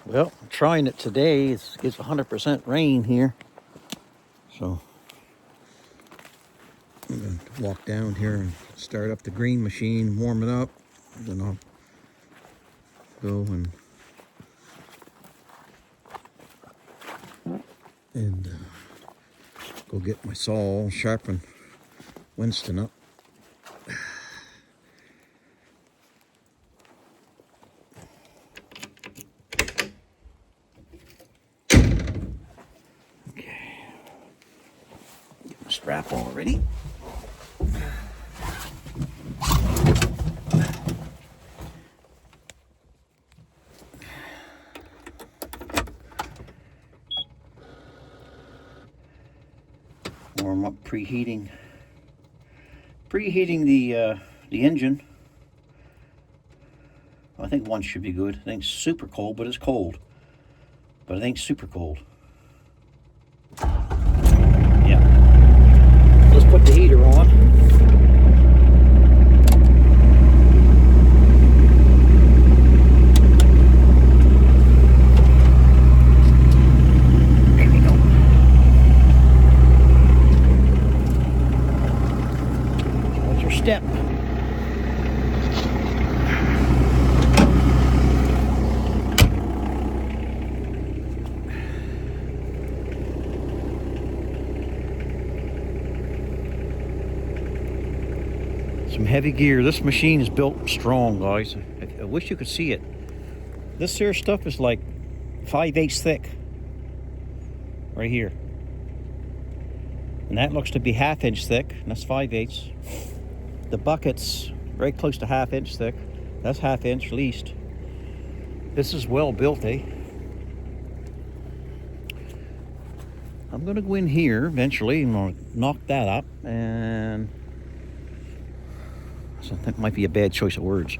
Well, I'm trying it today. It's 100% rain here. So I'm going to walk down here and start up the green machine, warm it up. Then I'll go and go get my saw, sharpen Winston up. Okay. Get my strap all ready. Warm up, preheating the engine. I think one should be good. I think it's super cold, but it's cold. But I think super cold. Yeah. Let's put the heater on. There we go. What's your step? Some heavy gear. This machine is built strong, guys. I wish you could see it. This here stuff is like 5/8 thick. Right here. And that looks to be 1/2 inch thick, and that's 5/8. The bucket's very close to 1/2 inch thick. That's 1/2 inch at least. This is well built, eh? I'm gonna go in here eventually and I'll knock that up, and so that might be a bad choice of words.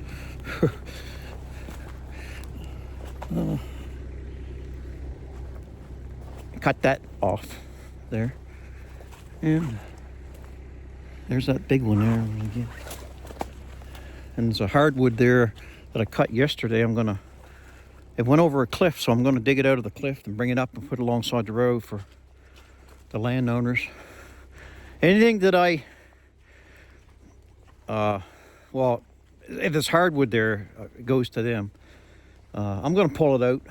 Cut that off there, and there's that big one there. And there's a hardwood there that I cut yesterday. It went over a cliff, so I'm gonna dig it out of the cliff and bring it up and put it alongside the road for the landowners. Anything that well, if it's hardwood there, it goes to them. I'm gonna pull it out.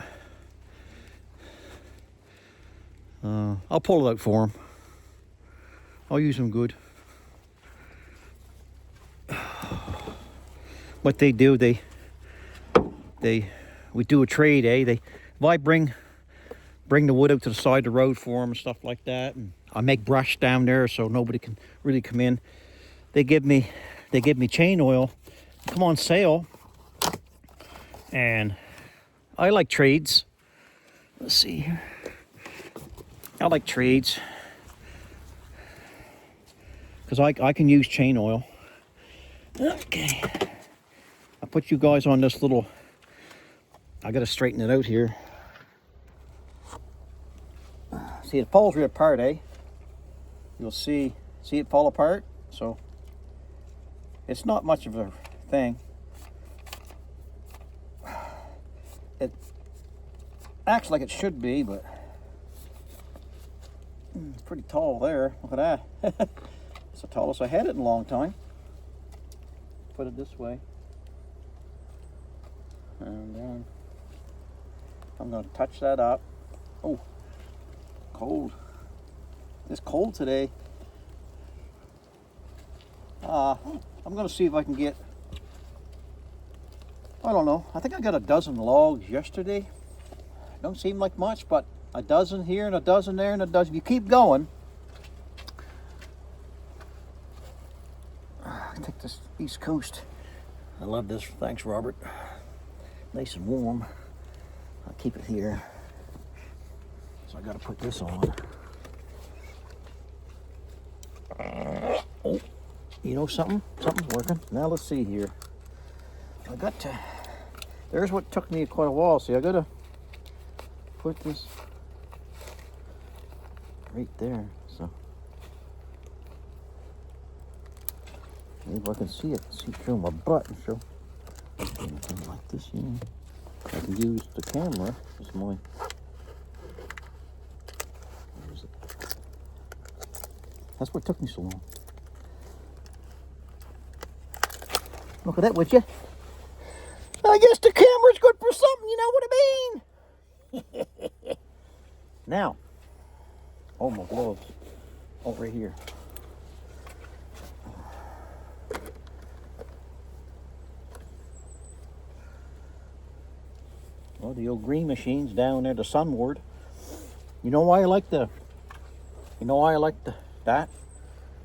I'll pull it out for them. I'll use them good. What they do, we do a trade, eh? If I bring the wood out to the side of the road for them and stuff like that, and I make brush down there so nobody can really come in. They give me chain oil, come on sale, and I like trades. Let's see here. I like trades because I can use chain oil. Okay, I put you guys on this little. I gotta straighten it out here. See, it falls right apart, eh? You'll see it fall apart. So it's not much of a thing. It acts like it should be, but it's pretty tall there. Look at that. It's the tallest I had it in a long time. Put it this way. And then I'm going to touch that up. Oh, cold. It's cold today. I'm going to see if I can get, I don't know, I think I got a dozen logs yesterday. Don't seem like much, but a dozen here and a dozen there and a dozen. You keep going. Take this East Coast. I love this. Thanks, Robert. Nice and warm. I'll keep it here. So I got to put this on. Oh, you know something? Something's working. Now let's see here. I got to. There's what took me quite a while. See, I got to put this right there. So maybe I can see it. See, show my butt and show anything like this. Yeah. I can use the camera as my... Where is it? That's what took me so long. Look at that, would you? I guess the camera's good for something, you know what I mean? Now, oh, my gloves over here. Well, the old green machines down there, the Sunward. You know why I like that?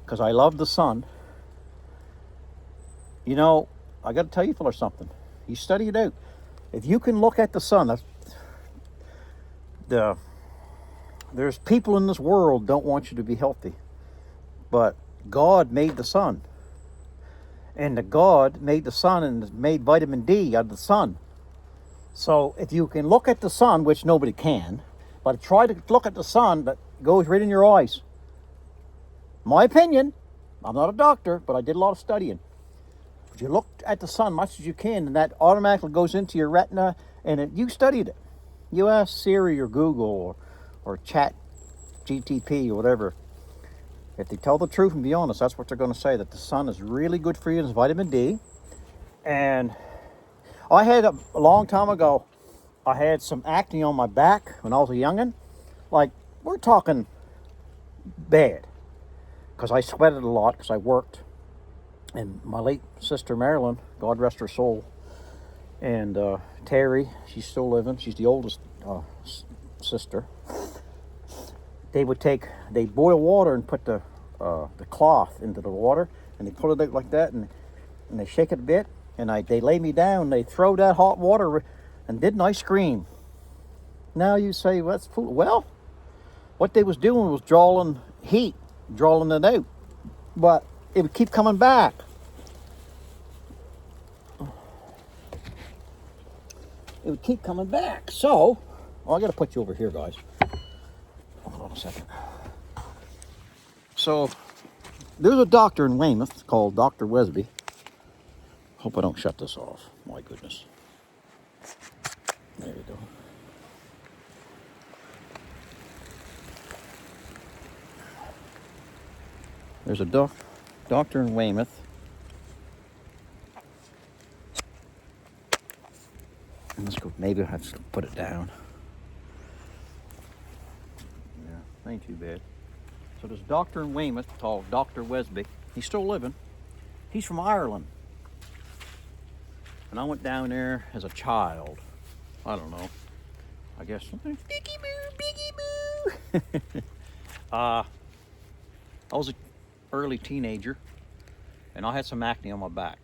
Because I love the sun. You know, I got to tell you fellas something. You study it out. If you can look at the sun, there's people in this world don't want you to be healthy. But God made the sun. And the God made the sun and made vitamin D out of the sun. So if you can look at the sun, which nobody can, but try to look at the sun that goes right in your eyes. My opinion, I'm not a doctor, but I did a lot of studying. If you look at the sun much as you can, and that automatically goes into your retina, and you studied it. You ask Siri or Google or Chat GTP or whatever. If they tell the truth and be honest, that's what they're going to say, that the sun is really good for you. It's vitamin D. And I had a long time ago, I had some acne on my back when I was a youngin'. Like, we're talking bad. Because I sweated a lot because I worked. And my late sister Marilyn, God rest her soul, and Terry, she's still living. She's the oldest sister. They boil water and put the cloth into the water, and they pull it out like that, and they shake it a bit, and they lay me down, they throw that hot water, and didn't I scream? Now you say, well, that's fool. Well, what they was doing was drawing heat, drawing it out, but it would keep coming back. It would keep coming back. So, I got to put you over here, guys. Hold on a second. So, there's a doctor in Weymouth called Dr. Wesby. Hope I don't shut this off. My goodness. There we go. There's a doctor in Weymouth. And let's go, maybe I'll have to put it down. Yeah, ain't too bad. So there's a doctor in Weymouth called Dr. Wesby. He's still living. He's from Ireland. And I went down there as a child. I don't know. I guess something. Biggie boo. I was an early teenager. And I had some acne on my back.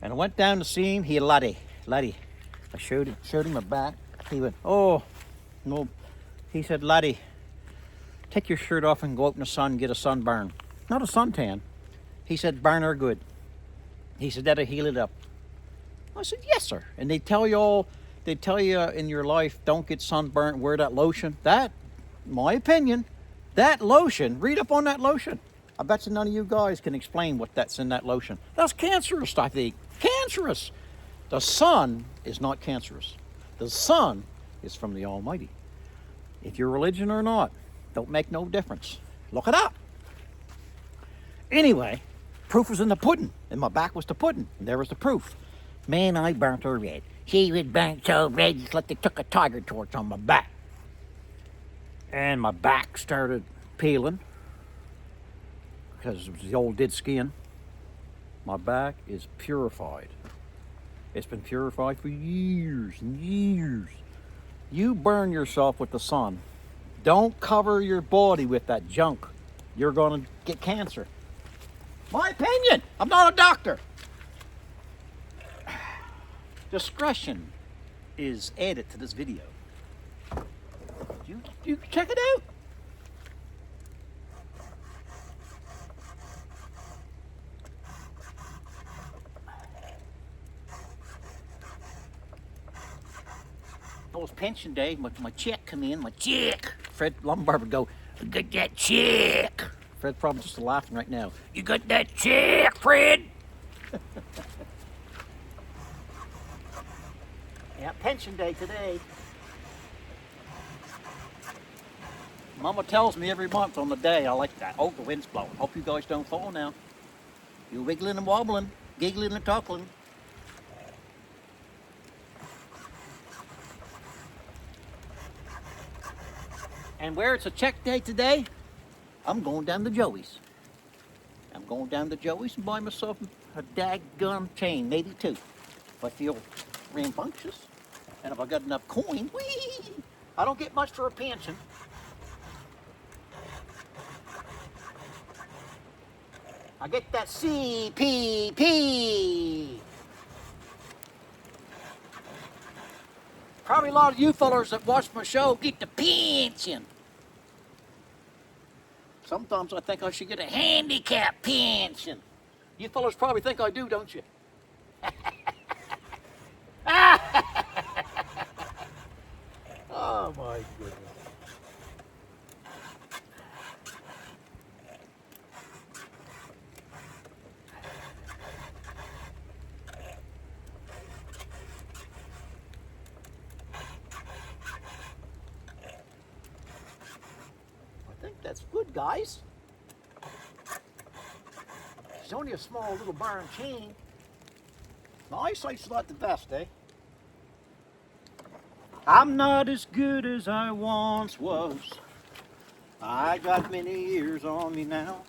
And I went down to see him. He had laddie. I showed him my back. He went, oh, no. He said, laddie, take your shirt off and go out in the sun and get a sunburn. Not a suntan. He said, burn are good. He said, that'll heal it up. I said, yes, sir. And they tell you in your life, don't get sunburnt, wear that lotion. That, my opinion, that lotion, read up on that lotion. I bet you none of you guys can explain what that's in that lotion. That's cancerous, I think. Cancerous. The sun is not cancerous. The sun is from the Almighty. If you're religion or not, don't make no difference. Look it up. Anyway, proof was in the pudding, and my back was the pudding, and there was the proof. Man, I burnt her red. She was burnt so red, it's like they took a tiger torch on my back. And my back started peeling, because it was the old dead skin. My back is purified. It's been purified for years and years. You burn yourself with the sun. Don't cover your body with that junk. You're going to get cancer. My opinion. I'm not a doctor. Discretion is added to this video. You check it out. It was pension day, my check come in, my check. Fred Lombard would go, you got that check. Fred's probably just laughing right now. You got that check, Fred? Yeah, pension day today. Mama tells me every month on the day. I like that. Oh, the wind's blowing. Hope you guys don't fall now. You're wiggling and wobbling, giggling and talking. And where it's a check day today, I'm going down to Joey's. I'm going down to Joey's and buy myself a daggum chain, maybe two. If I feel rambunctious, and if I got enough coin, whee! I don't get much for a pension. I get that CPP. Probably a lot of you fellers that watch my show get the pension. Sometimes I think I should get a handicap pension. You fellas probably think I do, don't you? Oh my goodness. I think that's good, guys. It's only a small little bar and chain. My eyesight's not the best, eh? I'm not as good as I once was. I got many years on me now.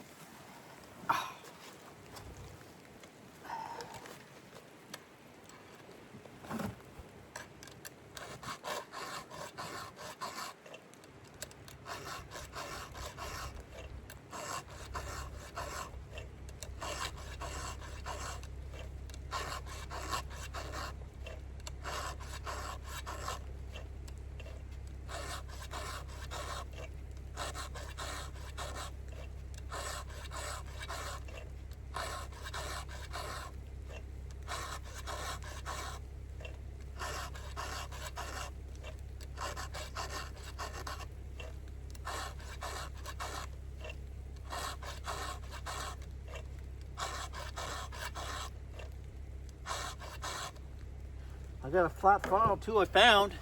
I got a flat file too I found,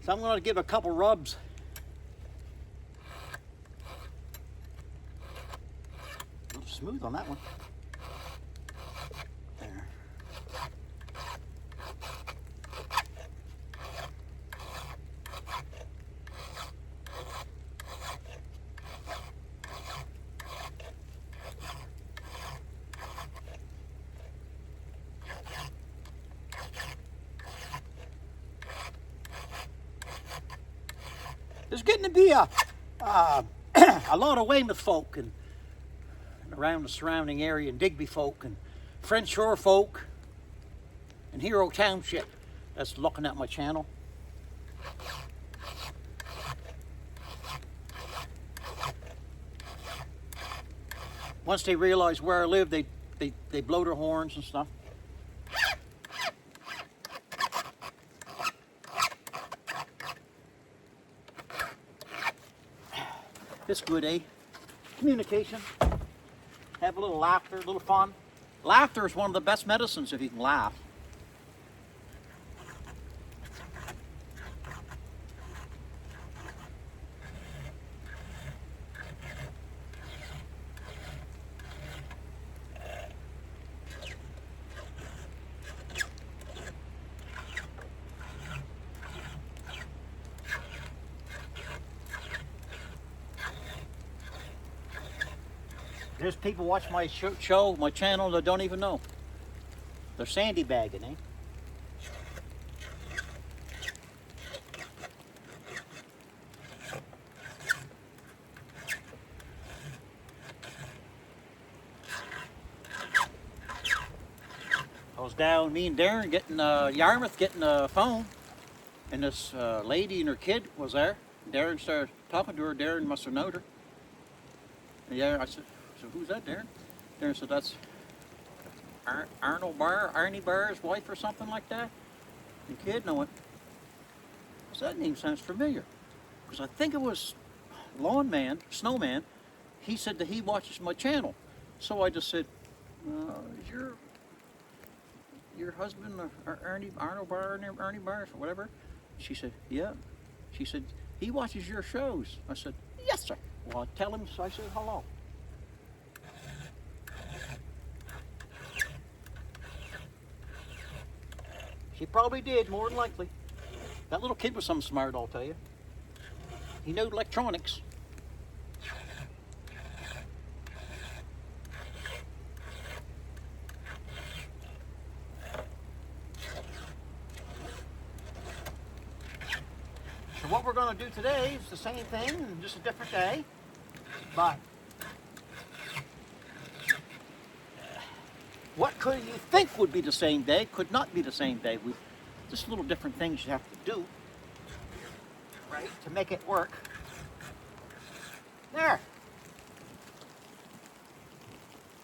so I'm going to give a couple rubs. A little smooth on that one. There. There's getting to be a lot of Weymouth folk and around the surrounding area, and Digby folk and French Shore folk and Hero Township that's looking at my channel. Once they realize where I live, they blow their horns and stuff. It's good, eh? Communication. Have a little laughter, a little fun. Laughter is one of the best medicines if you can laugh. There's people watch my show, my channel, that don't even know. They're sandy bagging, eh? I was down, me and Darren getting Yarmouth getting a phone, and this lady and her kid was there. Darren started talking to her. Darren must have known her. And yeah, I said, "So who's that, Darren?" Darren said, "That's Arnie Barr's wife or something like that." And the kid, and I went, "That name sounds familiar," because I think it was Snowman. He said that he watches my channel, so I just said, your husband, Ernie, Arnold Barr, Ernie Barr, or whatever? She said, yeah. She said, he watches your shows. I said, yes, sir. Well, I tell him, so I said, hello. She probably did, more than likely. That little kid was something smart, I'll tell you. He knew electronics. So what we're going to do today is the same thing, just a different day. But what could you think would be the same day could not be the same day. Just little different things you have to do, right, to make it work. There.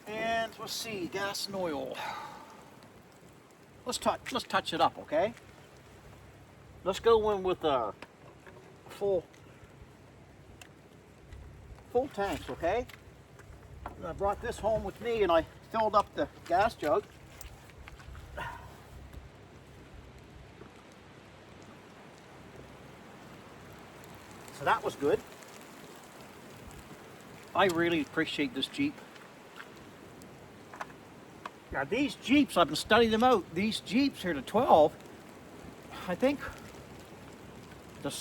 And let's see, gas and oil. Let's touch it up, okay? Let's go in with full tanks, okay? And I brought this home with me and I filled up the gas jug. So that was good. I really appreciate this Jeep. Now these Jeeps, I've been studying them out. These Jeeps here, the 12, I think the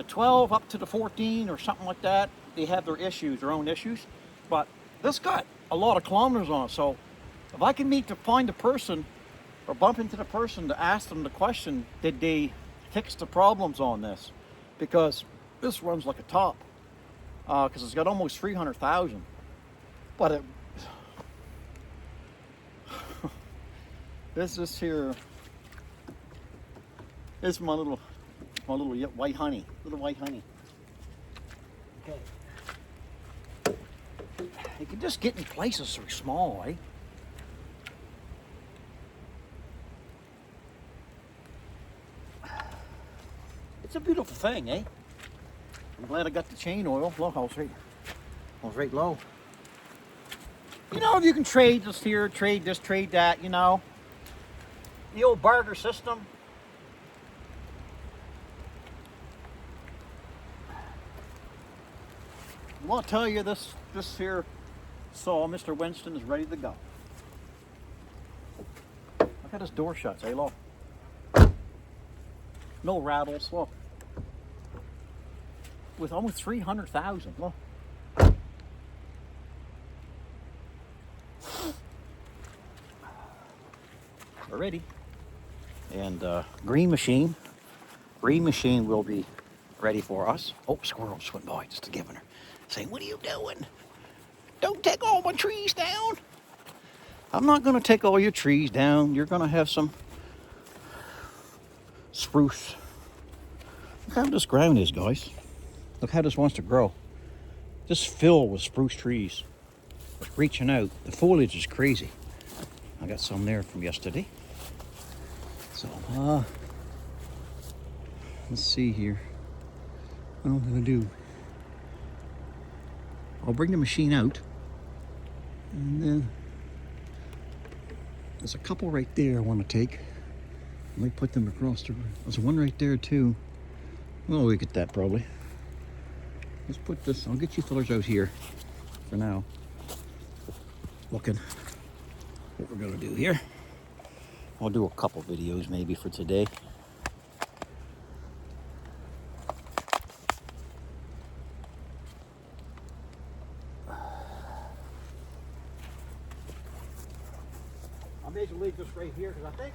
12 up to the 14 or something like that, they have their issues, their own issues. But this got a lot of kilometers on it. So if I can find the person or bump into the person to ask them the question, did they fix the problems on this? Because this runs like a top. Because it's got almost 300,000. But it this here is my little white honey. Little white honey. Okay. You can just get in places so small, eh? It's a beautiful thing, eh? I'm glad I got the chain oil. Look, I was right low. You know, if you can trade this here, trade this, trade that, you know. The old barter system. Well, I'll tell you, this here saw, Mr. Winston, is ready to go. Look how this door shuts, eh, look. No rattles, look. With almost 300,000, look. We're ready. And green machine will be ready for us. Oh, squirrel just went by, just giving her, saying, what are you doing? Don't take all my trees down. I'm not going to take all your trees down. You're going to have some spruce. Look how this ground is, guys. Look how this wants to grow. Just filled with spruce trees. It's reaching out. The foliage is crazy. I got some there from yesterday. So, let's see here. What I'm going to do. I'll bring the machine out. And then there's a couple right there I want to take. I might put them across the room. There's one right there too. Well, we get that probably. Let's put this, I'll get you fillers out here for now. Looking what we're gonna do here. I'll do a couple videos maybe for today. I may as well leave this right here because I think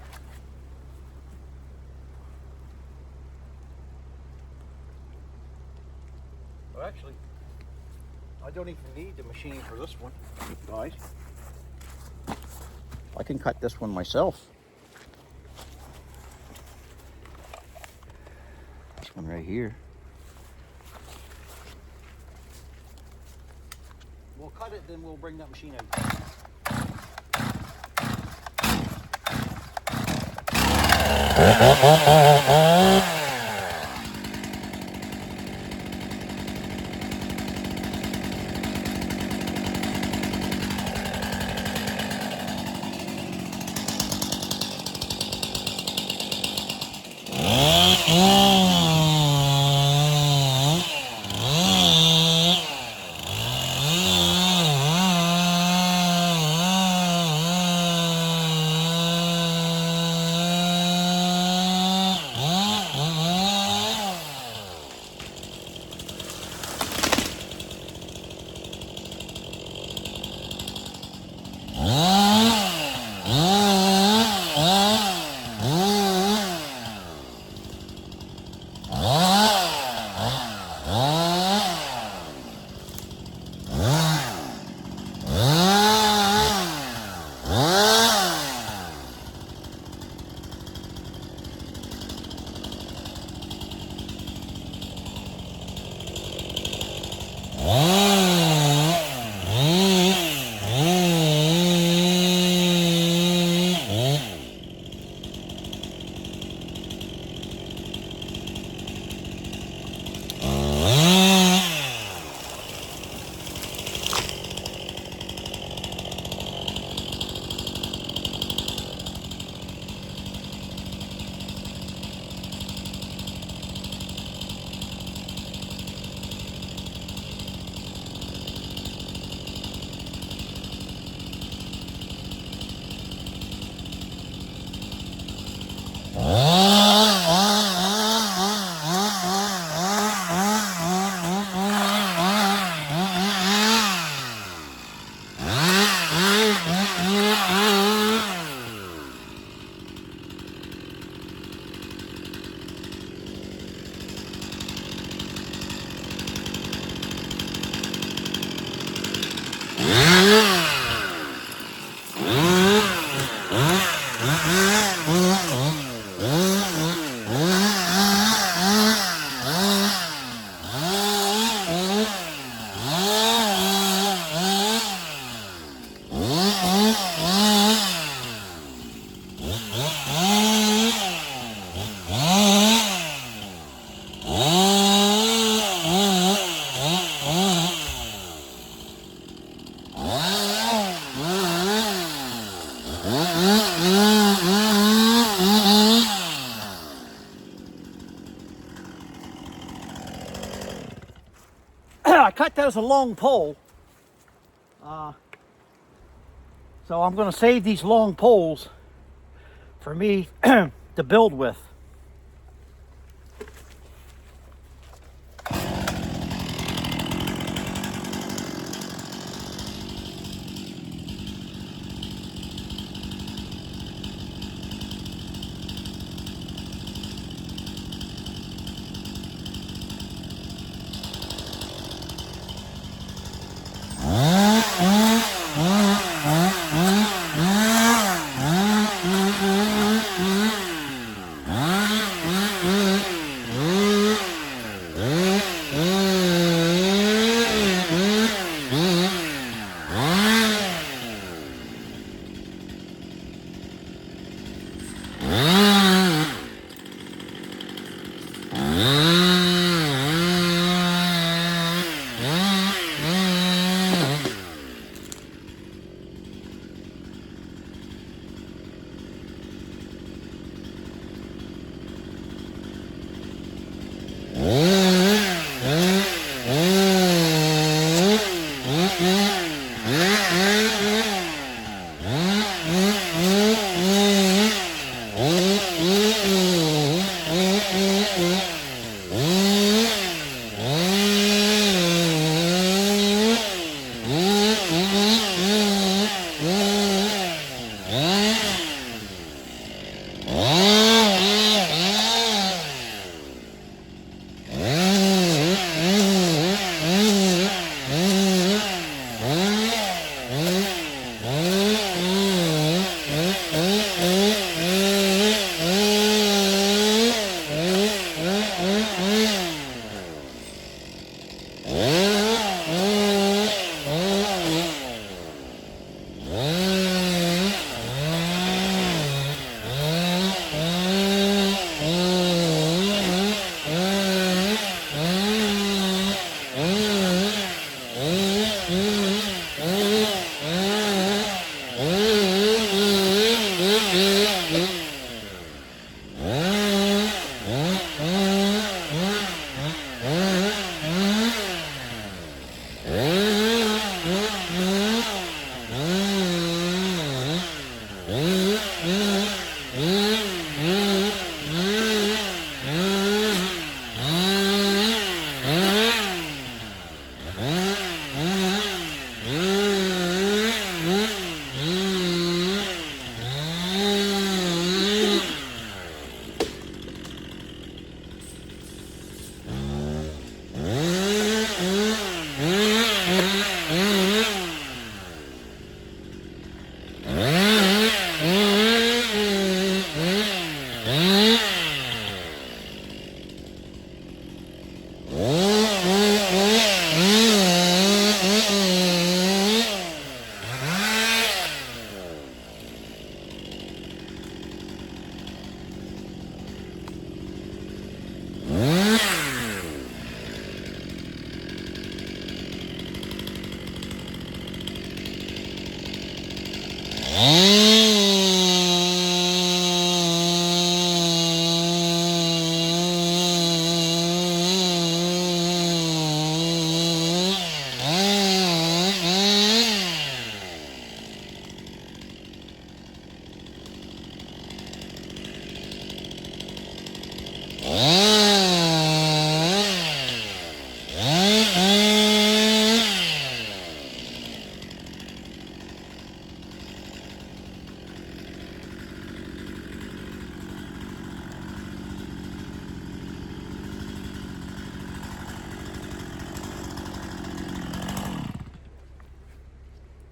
well, actually, I don't even need the machine for this one, guys. I can cut this one myself. This one right here. We'll cut it, then we'll bring that machine out. I cut that as a long pole. So I'm going to save these long poles for me to build with.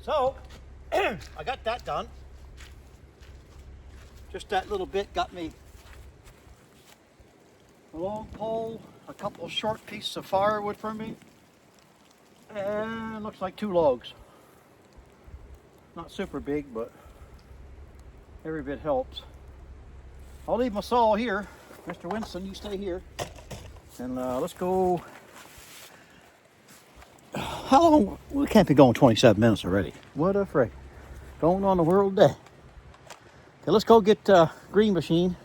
So, I got that done. Just that little bit got me a long pole, a couple of short pieces of firewood for me, and looks like 2 logs. Not super big, but every bit helps. I'll leave my saw here. Mr. Winston, you stay here. And let's go. How long? We can't be going 27 minutes already. What a frick. Going on the world day. Okay, let's go get green machine.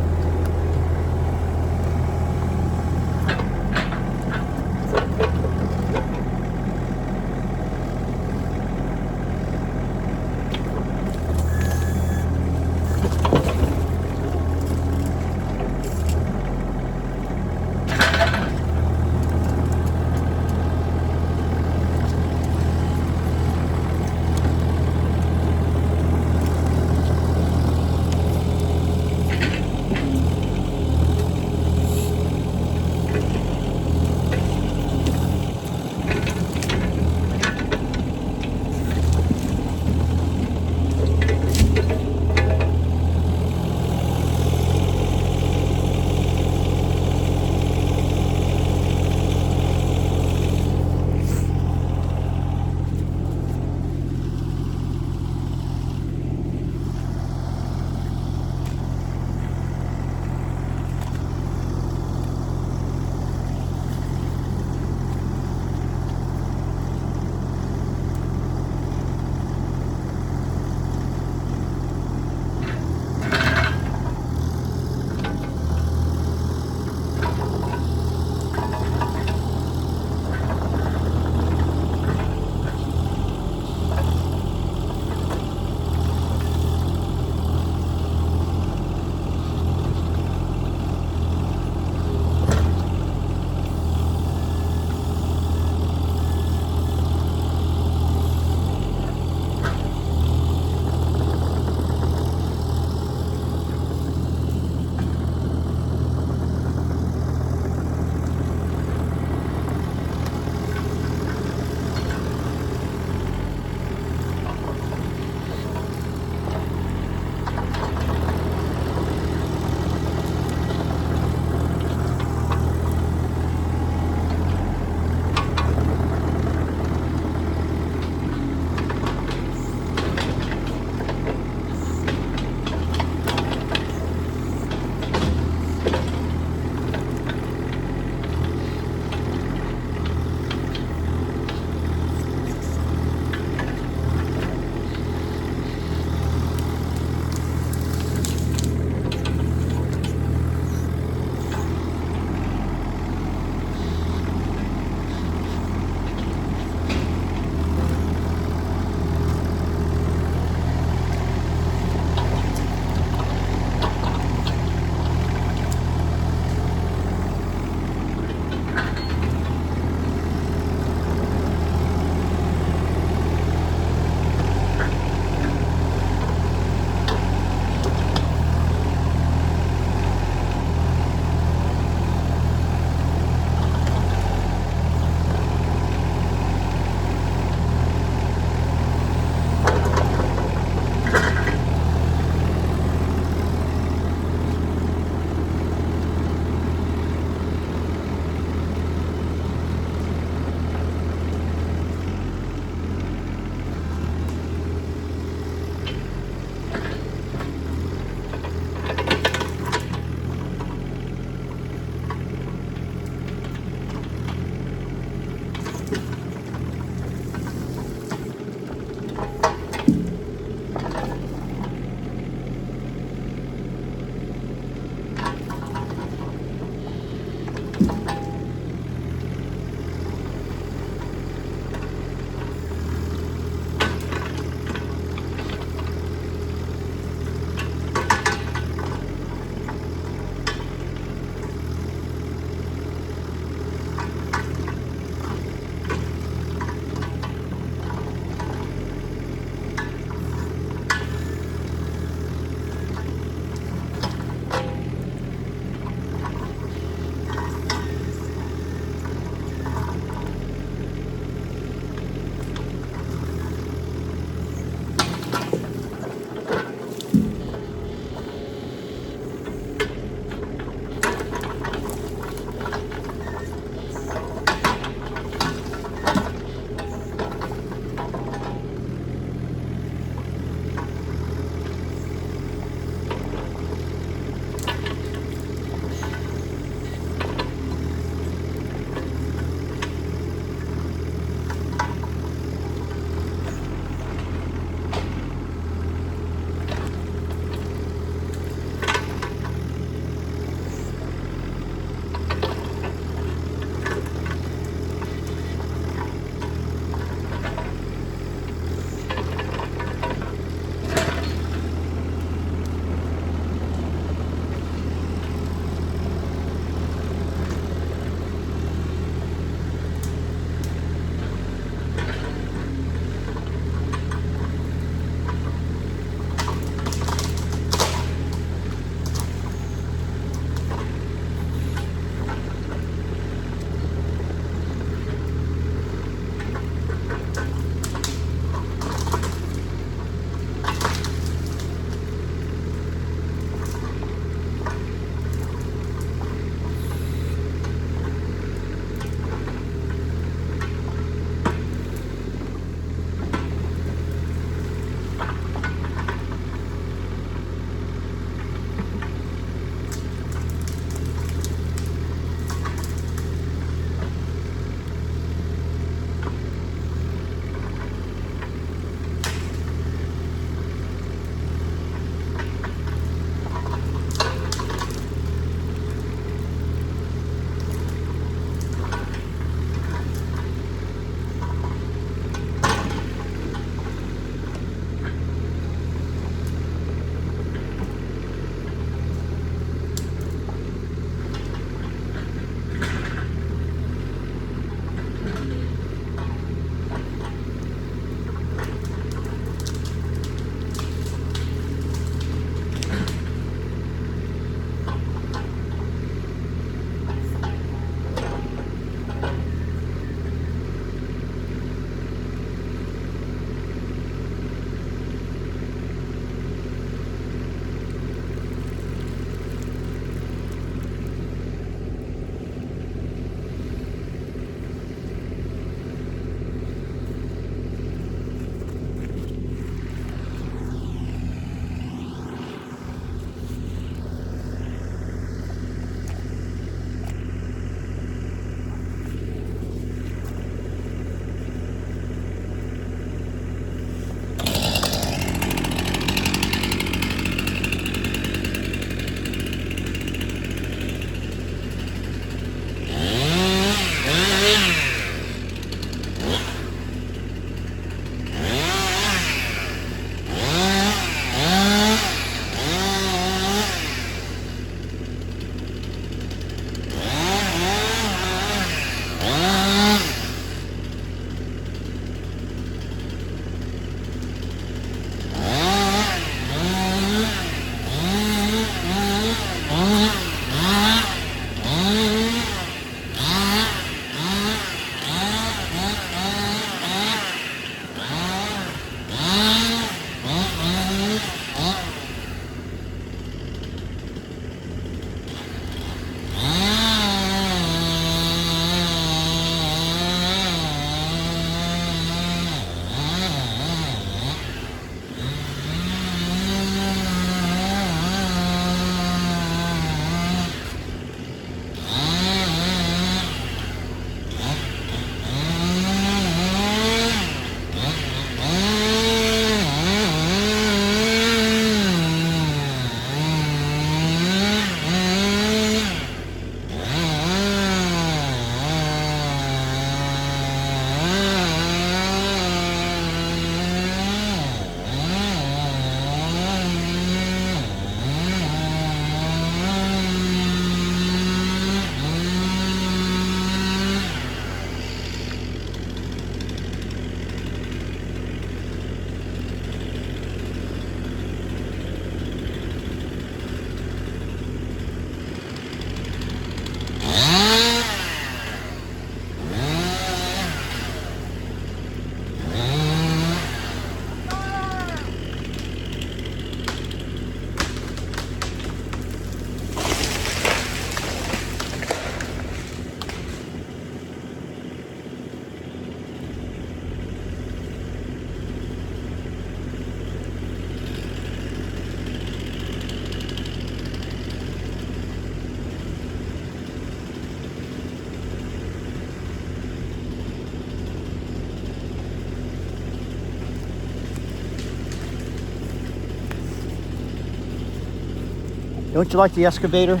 Don't you like the excavator?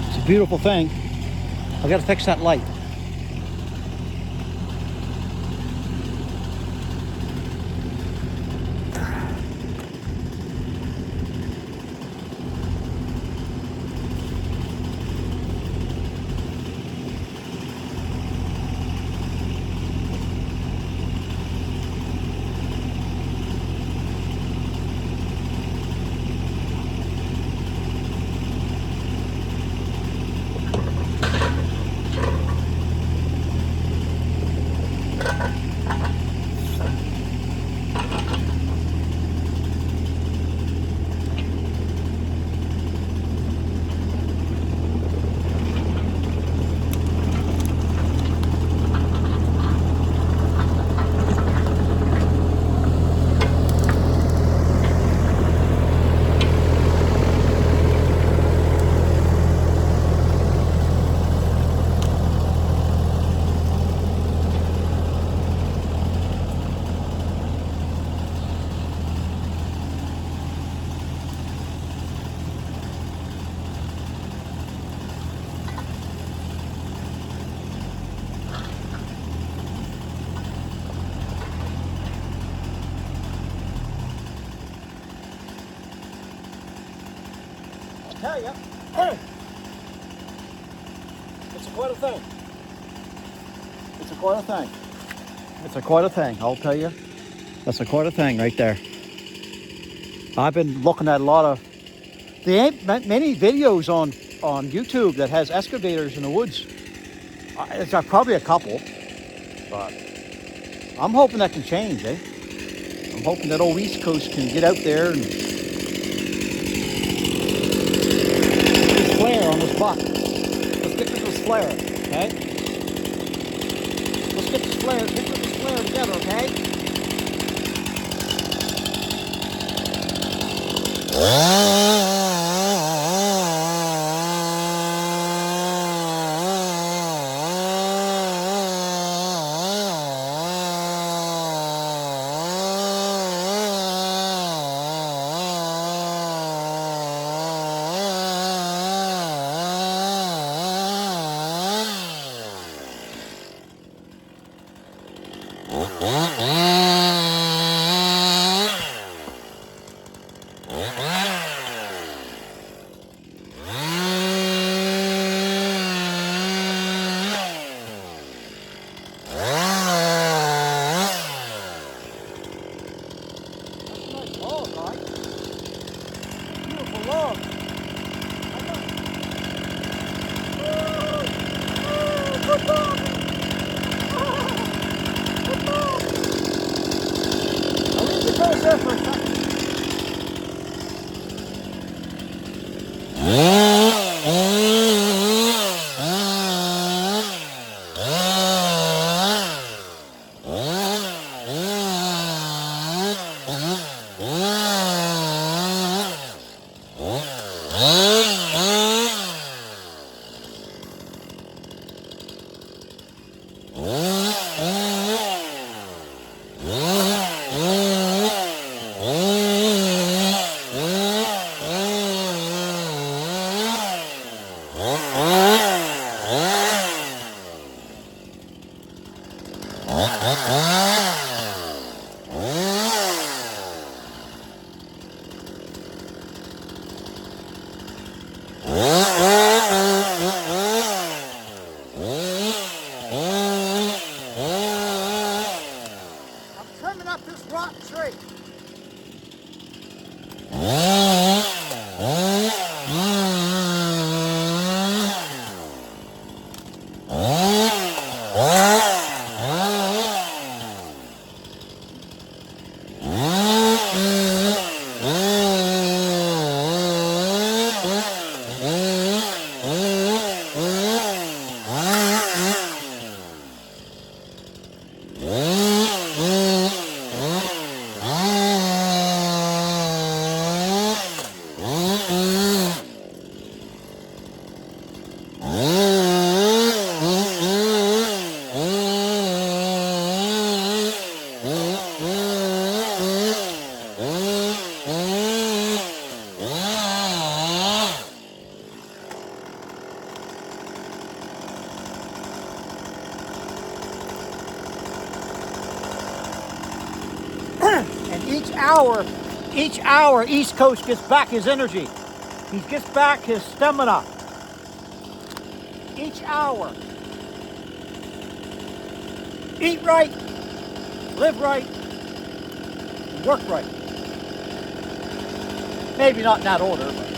It's a beautiful thing. I gotta fix that light. Tell you, it's quite a thing. It's quite a thing. It's quite a thing, I'll tell you. That's quite a thing right there. I've been looking at a lot of, there ain't many videos on YouTube that has excavators in the woods. It's probably a couple, but I'm hoping that can change, eh? I'm hoping that old East Coast can get out there and flare on this buck. Let's get this flare, okay? Let's get this flare, together, okay? each hour, East Coast gets back his energy. He gets back his stamina. Each hour. Eat right, live right, work right. Maybe not in that order, but.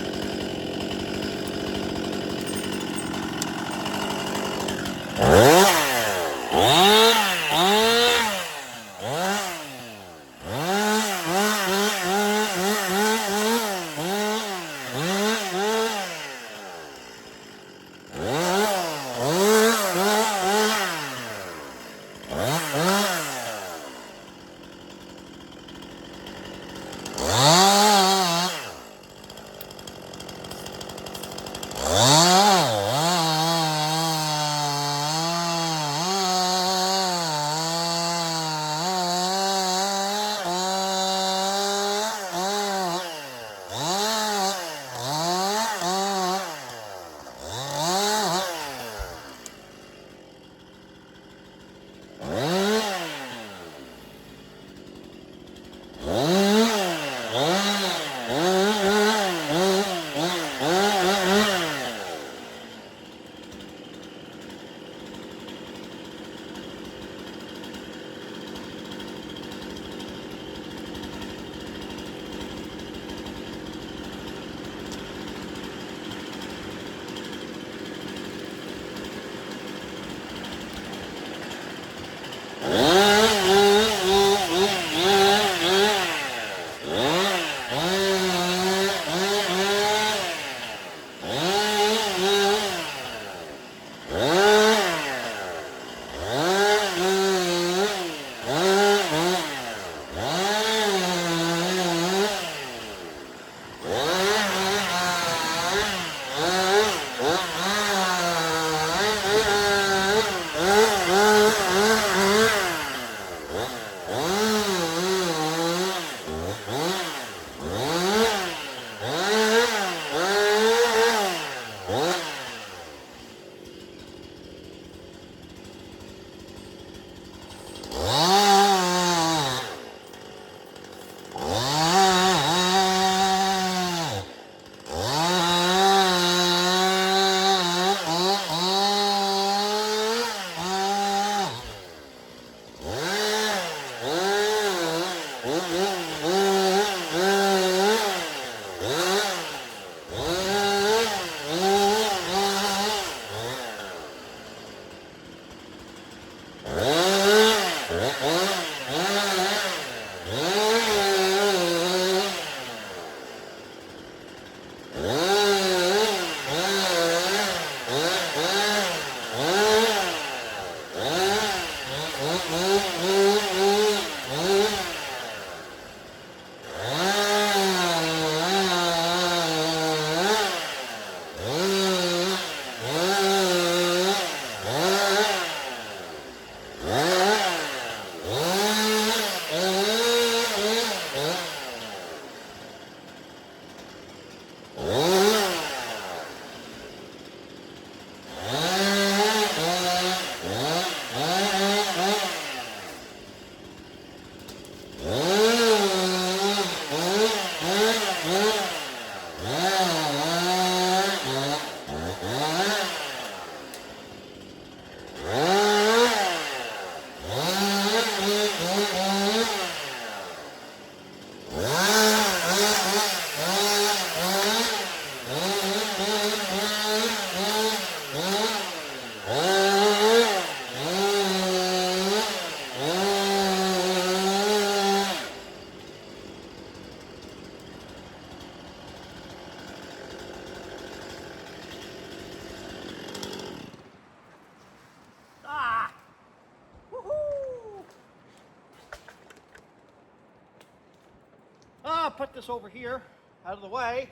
I'll put this over here, out of the way.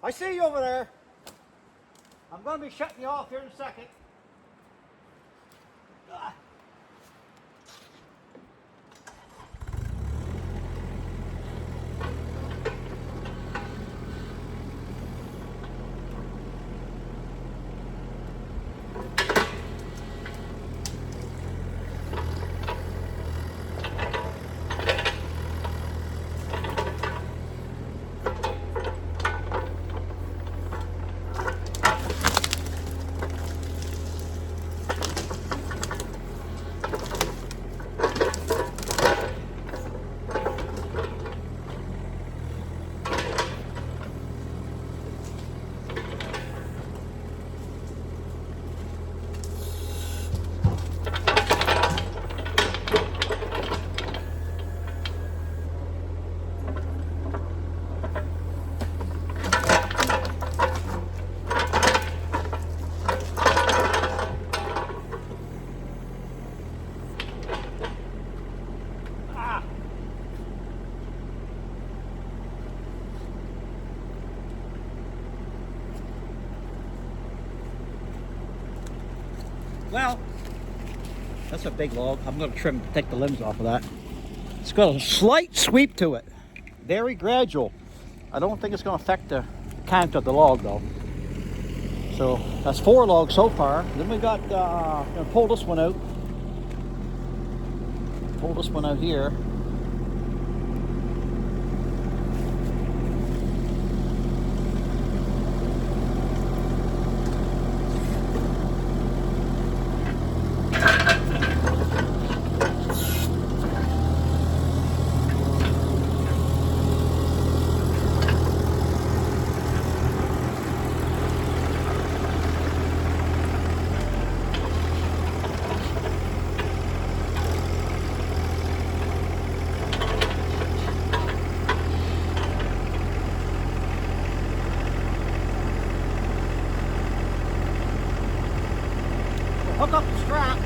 I see you over there. I'm going to be shutting you off here in a second. Well, that's a big log. I'm going to take the limbs off of that. It's got a slight sweep to it. Very gradual. I don't think it's going to affect the count of the log though. So that's 4 logs so far. Then we got, I'm going to pull this one out. Pull this one out here. Hook up the strap.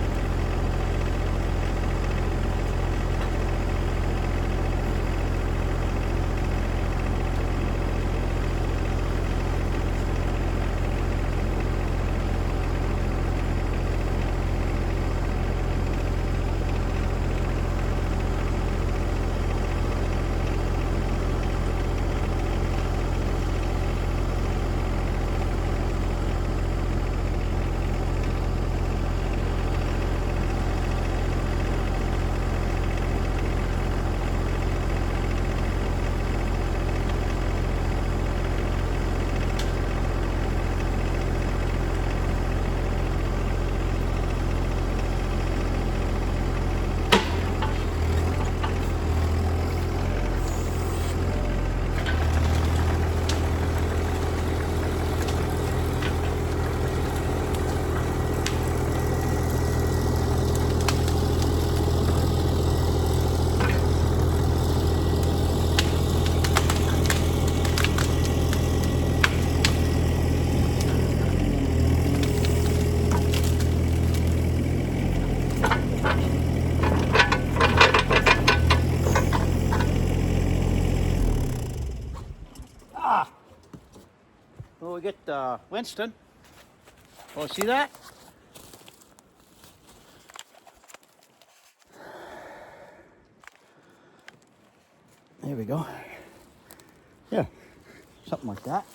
Well, we get Winston. Oh, see that? There we go. Yeah, something like that.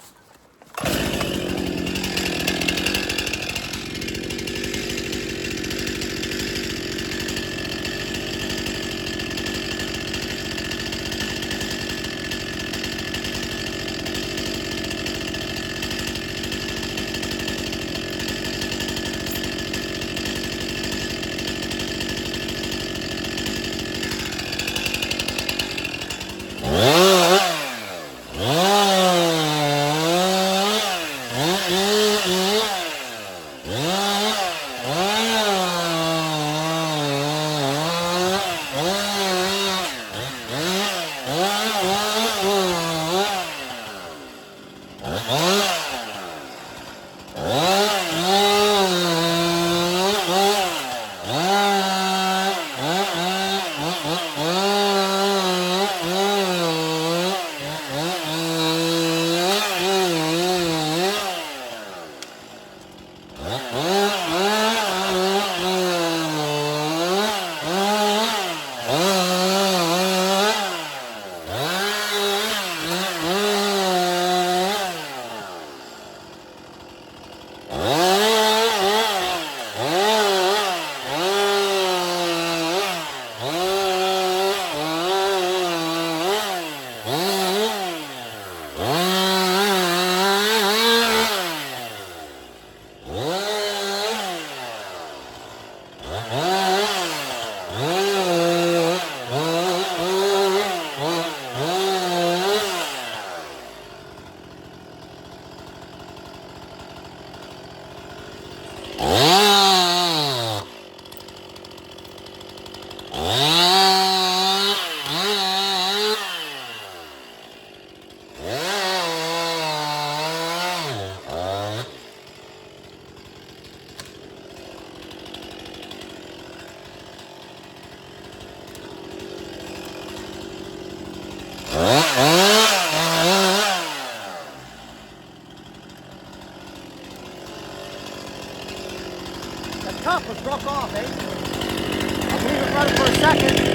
The top was broke off, eh? I'll leave it running for a second.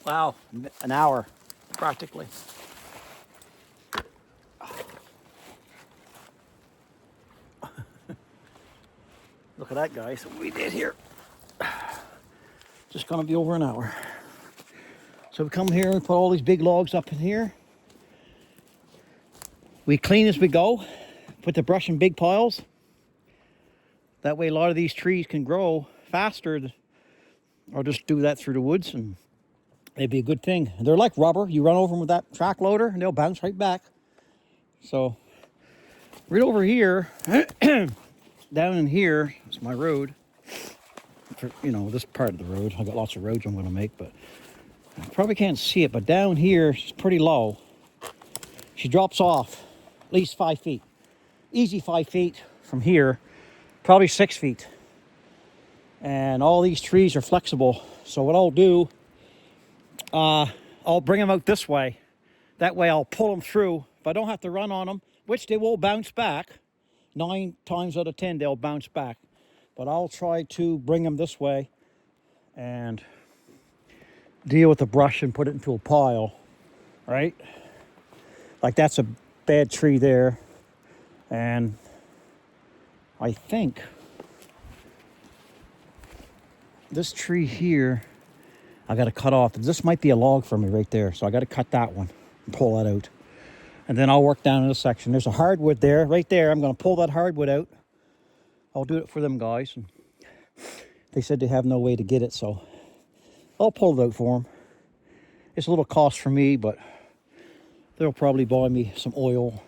Wow, an hour, practically. Look at that, guys, what we did here. Just gonna be over an hour. So we come here and put all these big logs up in here. We clean as we go, put the brush in big piles. That way a lot of these trees can grow faster. Or just do that through the woods and it'd be a good thing. They're like rubber. You run over them with that track loader and they'll bounce right back. So right over here, down in here is my road. For, you know, this part of the road. I got lots of roads I'm going to make, but you probably can't see it. But down here, she's pretty low. She drops off at least 5 feet. Easy 5 feet from here, probably 6 feet. And all these trees are flexible. So what I'll do, I'll bring them out this way. That way I'll pull them through. If I don't have to run on them, which they will bounce back. 9 times out of 10, they'll bounce back. But I'll try to bring them this way and deal with the brush and put it into a pile, right? Like that's a bad tree there. And I think this tree here, I got to cut off. This might be a log for me right there. So I got to cut that one and pull that out. And then I'll work down in this section. There's a hardwood there, right there. I'm going to pull that hardwood out. I'll do it for them guys. And they said they have no way to get it, so I'll pull it out for them. It's a little cost for me, but they'll probably buy me some oil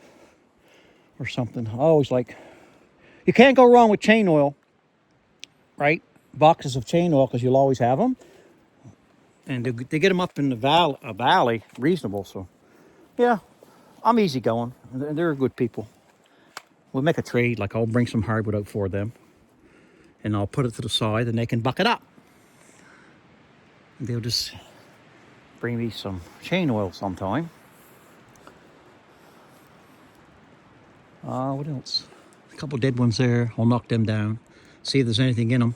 or something. I always like, you can't go wrong with chain oil, right? Boxes of chain oil, because you'll always have them. And they get them up in the valley reasonable, so yeah, I'm easy going. They're good people. We'll make a trade, like I'll bring some hardwood out for them and I'll put it to the side and they can buck it up. They'll just bring me some chain oil sometime. What else? A couple dead ones there. I'll knock them down, see if there's anything in them.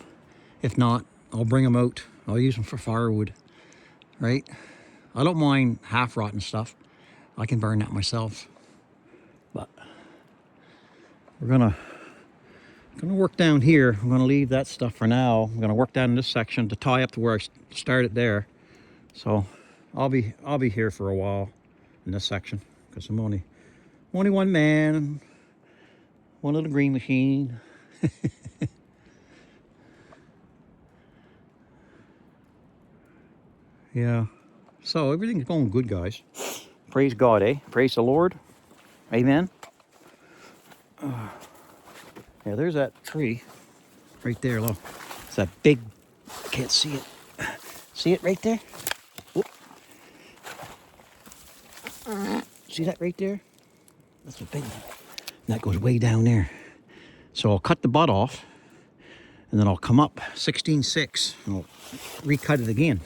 If not, I'll bring them out. I'll use them for firewood, right? I don't mind half rotten stuff. I can burn that myself. But we're gonna work down here. I'm gonna leave that stuff for now. I'm gonna work down in this section to tie up to where I started there. So I'll be here for a while in this section because I'm only one man, one little green machine. Yeah. So everything's going good, guys. Praise God, eh? Praise the Lord. Amen. Yeah, there's that tree right there. Look, it's that big. Can't see it. See it right there? Whoop. See that right there? That's a big one. And that goes way down there. So I'll cut the butt off, and then I'll come up 16.6 and I'll recut it again.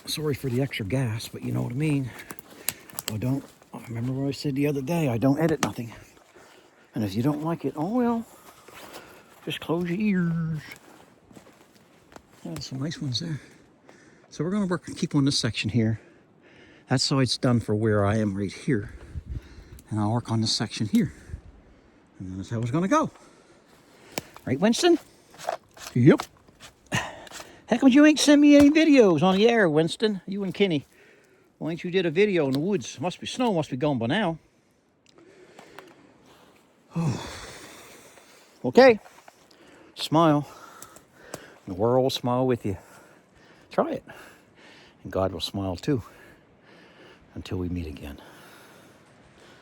Sorry for the extra gas, but you know what I mean. I remember what I said the other day, I don't edit nothing. And if you don't like it, oh well, just close your ears. Oh, some nice ones there. So we're gonna keep on this section here. That side's done for where I am right here. And I'll work on this section here. And that's how it's gonna go. Right, Winston? Yep. How come you ain't send me any videos on the air, Winston? You and Kenny. Why ain't you did a video in the woods? Snow must be gone by now. Okay. Smile. The world will smile with you. Try it. And God will smile too. Until we meet again.